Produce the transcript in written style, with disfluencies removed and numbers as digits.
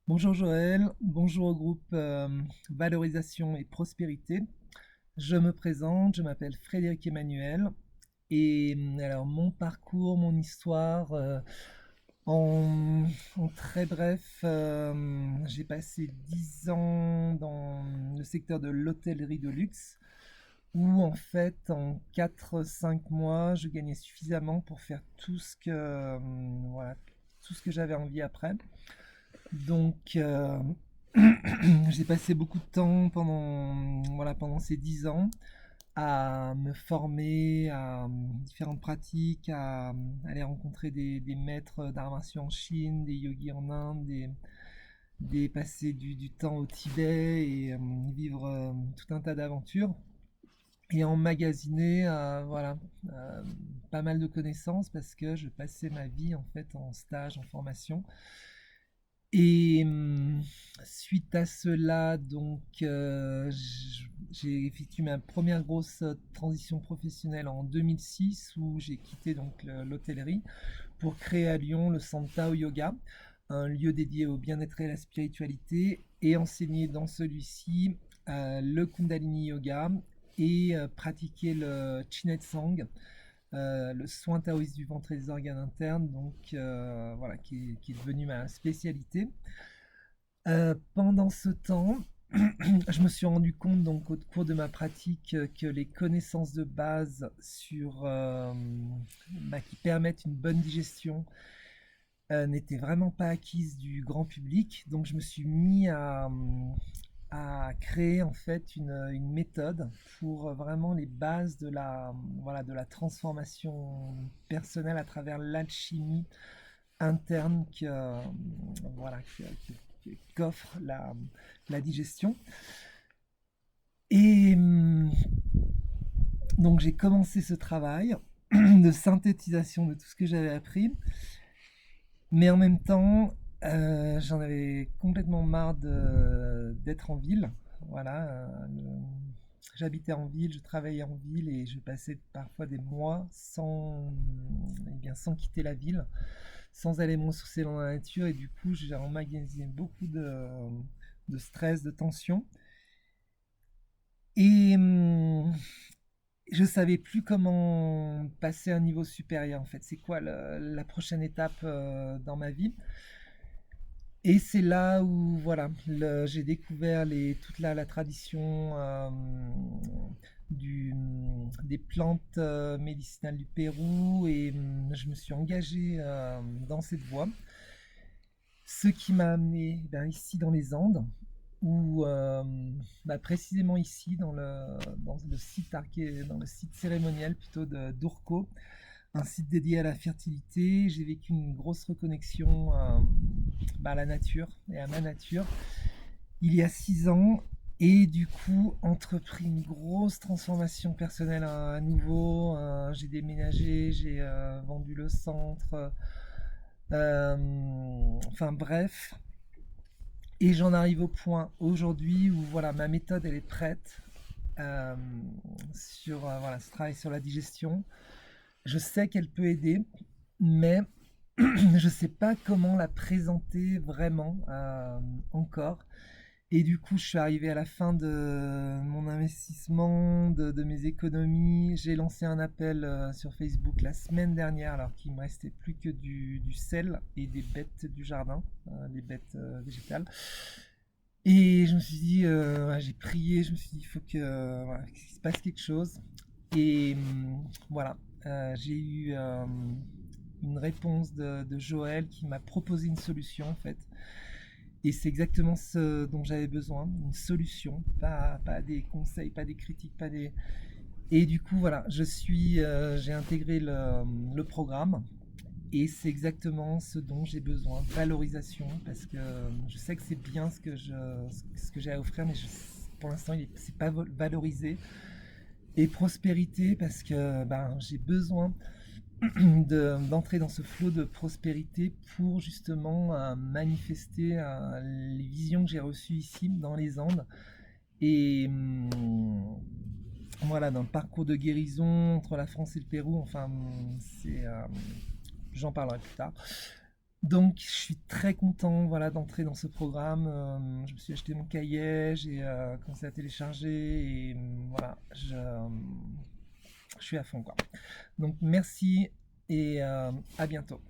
Bonjour Joël, bonjour au groupe Valorisation et Prospérité. Je me présente, je m'appelle Frédéric Emmanuel et alors mon parcours, mon histoire, en, en très bref, j'ai passé 10 ans dans le secteur de l'hôtellerie de luxe où en fait en 4-5 mois je gagnais suffisamment pour faire voilà, tout ce que j'avais envie après. Donc, j'ai passé beaucoup de temps pendant ces 10 ans à me former à différentes pratiques, à aller rencontrer des maîtres d'arts martiaux en Chine, des yogis en Inde, passer du temps au Tibet et vivre tout un tas d'aventures et emmagasiner euh, pas mal de connaissances parce que je passais ma vie en fait en stage, en formation. Et suite à cela, j'ai effectué ma première grosse transition professionnelle en 2006 où j'ai quitté l'hôtellerie pour créer à Lyon le Centre Tao Yoga, un lieu dédié au bien-être et à la spiritualité, et enseigner dans celui-ci le Kundalini Yoga et pratiquer le Chinetsang, le soin taoïste du ventre et des organes internes, qui est devenu ma spécialité. Pendant ce temps, je me suis rendu compte donc au cours de ma pratique que les connaissances de base qui permettent une bonne digestion n'étaient vraiment pas acquises du grand public. Donc je me suis mis à créer en fait une méthode pour vraiment les bases de la transformation personnelle à travers l'alchimie interne voilà, qu'offre la digestion. Et donc j'ai commencé ce travail de synthétisation de tout ce que j'avais appris, mais en même temps, j'en avais complètement marre d'être en ville. Voilà, j'habitais en ville, je travaillais en ville et je passais parfois des mois sans quitter la ville, sans aller me ressourcer dans la nature. Et du coup, j'ai emmagasiné beaucoup de stress, de tension. Et je savais plus comment passer à un niveau supérieur en fait. C'est quoi la prochaine étape dans ma vie? Et c'est là où voilà, j'ai découvert toute la tradition des plantes médicinales du Pérou et je me suis engagé dans cette voie. Ce qui m'a amené ici dans les Andes, où précisément ici dans le site cérémonial plutôt d'Urco, un site dédié à la fertilité. J'ai vécu une grosse reconnexion à la nature et à ma nature il y a 6 ans et du coup entrepris une grosse transformation personnelle à nouveau. J'ai déménagé, j'ai vendu le centre, enfin bref. Et j'en arrive au point aujourd'hui où voilà, ma méthode elle est prête euh, sur ce travail sur la digestion. Je sais qu'elle peut aider, mais je ne sais pas comment la présenter vraiment encore. Et du coup, je suis arrivé à la fin de mon investissement, de mes économies. J'ai lancé un appel sur Facebook la semaine dernière, alors qu'il me restait plus que du sel et des bêtes du jardin, des bêtes végétales. Et je me suis dit, ouais, j'ai prié, je me suis dit, il faut voilà, qu'il se passe quelque chose. Et voilà, j'ai eu une réponse de Joël qui m'a proposé une solution en fait. Et c'est exactement ce dont j'avais besoin, une solution, pas des conseils, pas des critiques, pas des... Et du coup, voilà, j'ai intégré le programme et c'est exactement ce dont j'ai besoin, valorisation, parce que je sais que c'est bien ce que j'ai à offrir, mais pour l'instant, c'est pas valorisé. Et prospérité, parce que j'ai besoin d'entrer dans ce flot de prospérité pour justement manifester les visions que j'ai reçues ici dans les Andes et voilà dans le parcours de guérison entre la France et le Pérou. Enfin, j'en parlerai plus tard. Donc, je suis très content, voilà, d'entrer dans ce programme. Je me suis acheté mon cahier, j'ai commencé à télécharger et voilà, je suis à fond, quoi. Donc, merci et à bientôt.